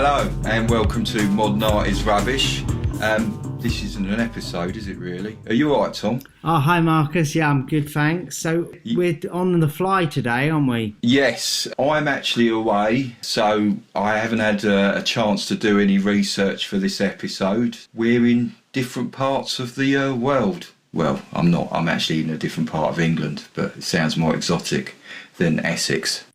Hello and welcome to Modern Art is Rubbish. This isn't an episode, is it really? Are you alright, Tom? Oh, hi Marcus. Yeah, I'm good, thanks. So we're on the fly today, aren't we? Yes, I'm actually away, so I haven't had a chance to do any research for this episode. We're in different parts of the world. Well, I'm not. I'm actually in a different part of England, but it sounds more exotic than Essex.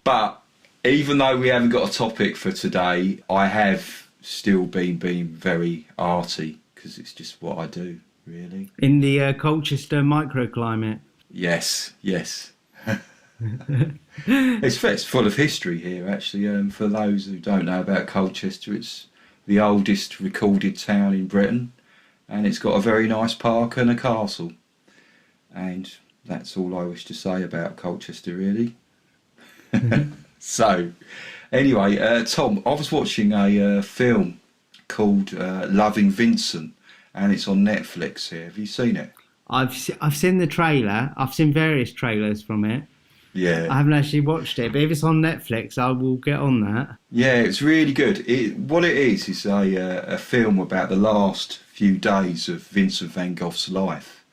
But even though we haven't got a topic for today, I have still been being very arty because it's just what I do, really. In the Colchester microclimate. Yes. It's full of history here, actually. For those who don't know about Colchester, it's the oldest recorded town in Britain, and it's got a very nice park and a castle. And that's all I wish to say about Colchester, really. So, anyway, Tom, I was watching a film called Loving Vincent, and it's on Netflix here. Have you seen it? I've seen the trailer. I've seen various trailers from it. Yeah. I haven't actually watched it, but if it's on Netflix, I will get on that. Yeah, it's really good. What it is a film about the last few days of Vincent van Gogh's life,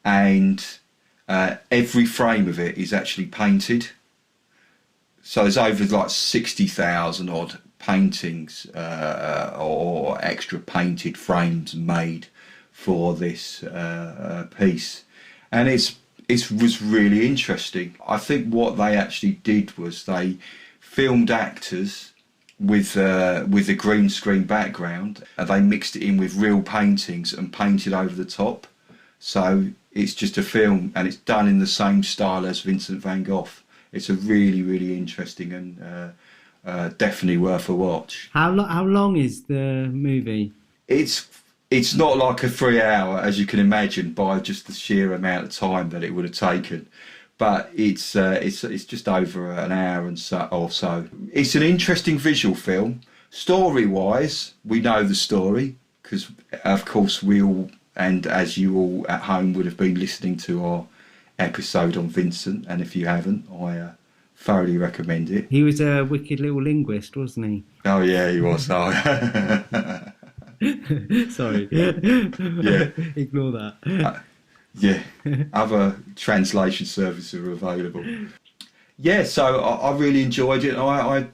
and every frame of it is actually painted. So there's over like 60,000 odd paintings or extra painted frames made for this piece, and it was really interesting. I think what they actually did was they filmed actors with a green screen background, and they mixed it in with real paintings and painted over the top. So it's just a film, and it's done in the same style as Vincent van Gogh. It's a really, really interesting and definitely worth a watch. How long is the movie? It's not like a 3 hour, as you can imagine, by just the sheer amount of time that it would have taken. But it's just over an hour and so. It's an interesting visual film. Story-wise, we know the story because, of course, we all, and as you all at home would have been listening to our episode on Vincent, and if you haven't, I thoroughly recommend it. He was a wicked little linguist, wasn't he? Oh yeah, he was. Oh. Sorry. Yeah. Ignore that. Yeah. Other translation services are available. Yeah, so I really enjoyed it. I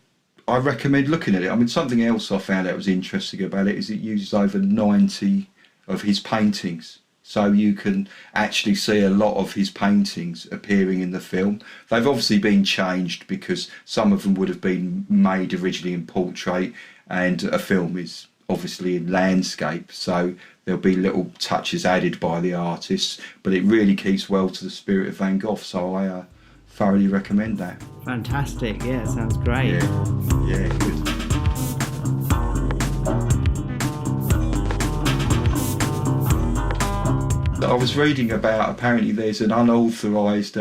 recommend looking at it. I mean, something else I found out was interesting about it is it uses over 90 of his paintings. So you can actually see a lot of his paintings appearing in the film. They've obviously been changed because some of them would have been made originally in portrait, and a film is obviously in landscape. So there'll be little touches added by the artists, but it really keeps well to the spirit of Van Gogh. So I thoroughly recommend that. Fantastic. Yeah, sounds great. Yeah, good. I was reading about, apparently there's an unauthorised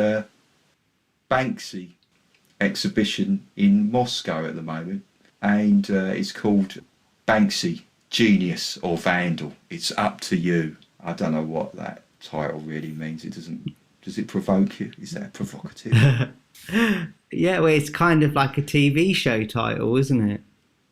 Banksy exhibition in Moscow at the moment, and it's called Banksy, Genius or Vandal. It's up to you. I don't know what that title really means. Does it provoke you? Is that provocative? Yeah, well, it's kind of like a TV show title, isn't it?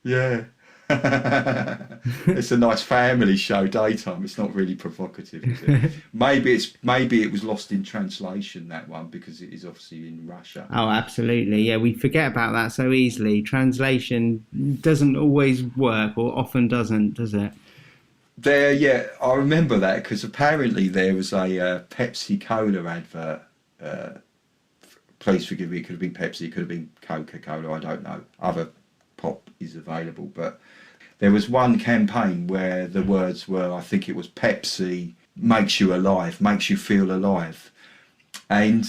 Yeah. It's a nice family show, daytime. It's not really provocative, is it? Maybe it was lost in translation, that one, because it is obviously in Russia. Oh, absolutely. Yeah, we forget about that so easily. Translation doesn't always work, or often doesn't, does it? I remember that because apparently there was a Pepsi Cola advert. Please forgive me, it could have been Pepsi, it could have been Coca-Cola, I don't know. Other pop is available, but there was one campaign where the words were, I think it was Pepsi makes you alive, makes you feel alive. And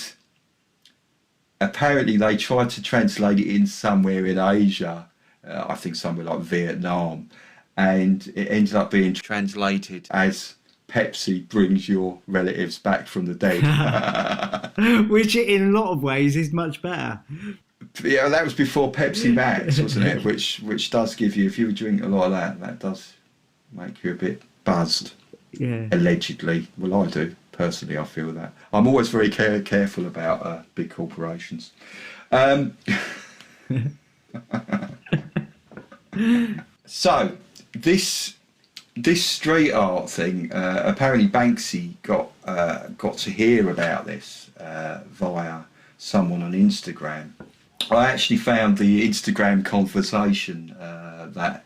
apparently they tried to translate it in somewhere in Asia, I think somewhere like Vietnam, and it ended up being translated as Pepsi brings your relatives back from the dead. Which in a lot of ways is much better. Yeah, that was before Pepsi Max, wasn't it? Which does give you, if you drink a lot of that does make you a bit buzzed. Yeah. Allegedly. Well, I do. Personally, I feel that. I'm always very careful about big corporations. So this street art thing, apparently Banksy got to hear about this via someone on Instagram. I actually found the Instagram conversation that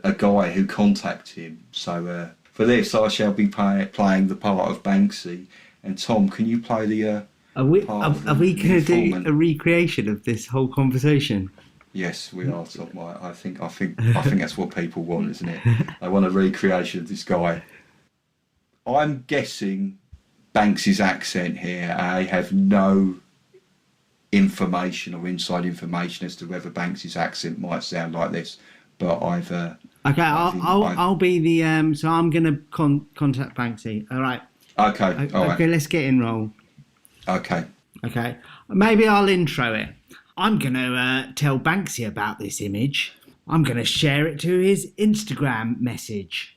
a guy who contacted him. So for this, I shall be playing the part of Banksy. And Tom, can you play the Are we part of going to do informant? a recreation of this whole conversation? Yes, we are, Tom. I think that's what people want, isn't it? They want a recreation of this guy. I'm guessing Banksy's accent here. I have no information or inside information as to whether Banksy's accent might sound like this, but I've. Okay, I'll be the so I'm going to contact Banksy. All right. Okay. All right. Okay, let's get in roll. Okay. Okay, maybe I'll intro it. I'm going to tell Banksy about this image. I'm going to share it to his Instagram message.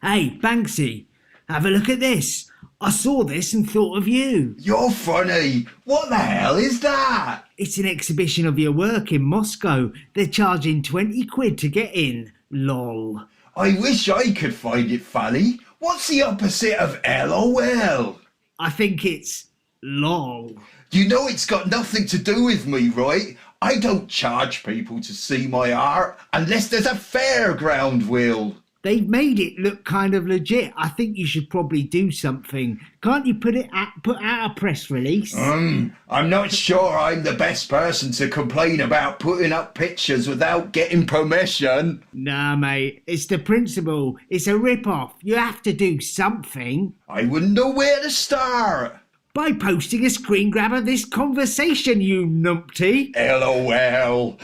Hey, Banksy, have a look at this. I saw this and thought of you. You're funny. What the hell is that? It's an exhibition of your work in Moscow. They're charging 20 quid to get in. Lol. I wish I could find it funny. What's the opposite of LOL? I think it's lol. You know it's got nothing to do with me, right? I don't charge people to see my art unless there's a fairground wheel. They've made it look kind of legit. I think you should probably do something. Can't you put out a press release? I'm not sure I'm the best person to complain about putting up pictures without getting permission. Nah, mate. It's the principle. It's a rip-off. You have to do something. I wouldn't know where to start. By posting a screen grab of this conversation, you numpty. LOL.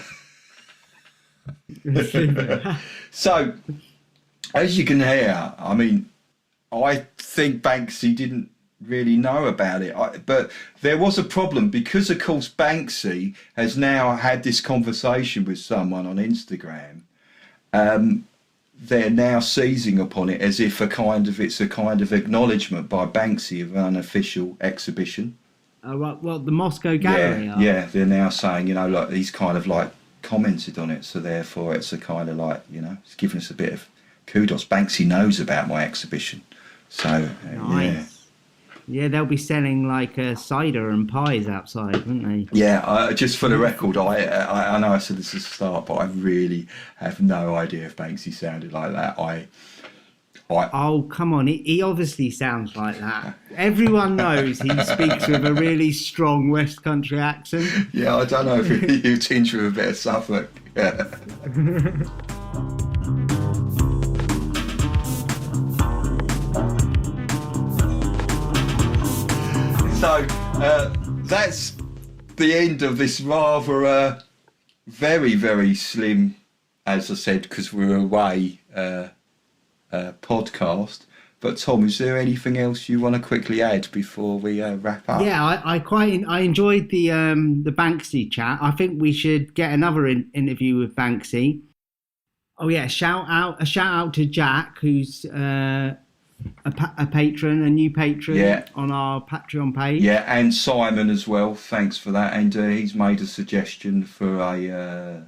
So, as you can hear, I mean, I think Banksy didn't really know about it, but there was a problem because, of course, Banksy has now had this conversation with someone on Instagram. They're now seizing upon it as if it's a kind of acknowledgement by Banksy of an unofficial exhibition. Right, well, the Moscow Gallery. Yeah, they're now saying, look, he's kind of like commented on it, so therefore it's a kind of like, it's giving us a bit of kudos. Banksy knows about my exhibition, so nice. Yeah, they'll be selling like cider and pies outside, won't they? Yeah, just for the record, I know I said this at the start, but I really have no idea if Banksy sounded like that. Oh, come on, he obviously sounds like that. Everyone knows he speaks with a really strong West Country accent. Yeah, I don't know if you tinge with a bit of Suffolk. Yeah. So that's the end of this rather very, very slim, as I said, because we're away, podcast. But Tom, is there anything else you want to quickly add before we wrap up? Yeah, I enjoyed the Banksy chat. I think we should get another interview with Banksy. Oh yeah, a shout out to Jack, who's a patron, a new patron on our Patreon page. Yeah, and Simon as well. Thanks for that. And he's made a suggestion for a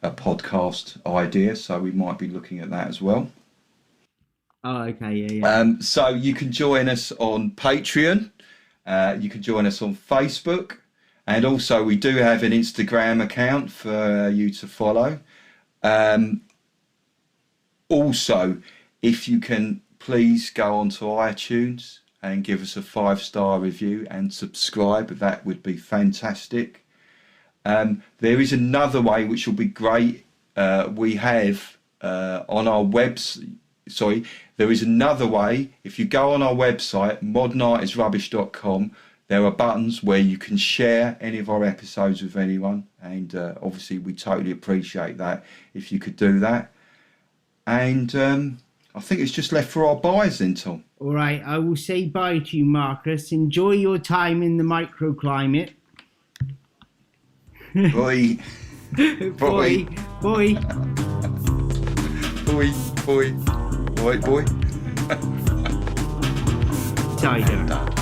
podcast idea, so we might be looking at that as well. Oh, okay, yeah. So you can join us on Patreon. You can join us on Facebook, and also we do have an Instagram account for you to follow. Also, if you can please go onto iTunes and give us a 5-star review and subscribe, that would be fantastic. There is another way which will be great. We have on our website. Sorry, there is another way. If you go on our website, modernartisrubbish.com, there are buttons where you can share any of our episodes with anyone, and obviously we totally appreciate that if you could do that. And I think it's just left for our buys then, Tom. All right, I will say bye to you, Marcus. Enjoy your time in the microclimate. Boy. Boy. Boy. Boy. Boy. Boy. Boy. Tighter.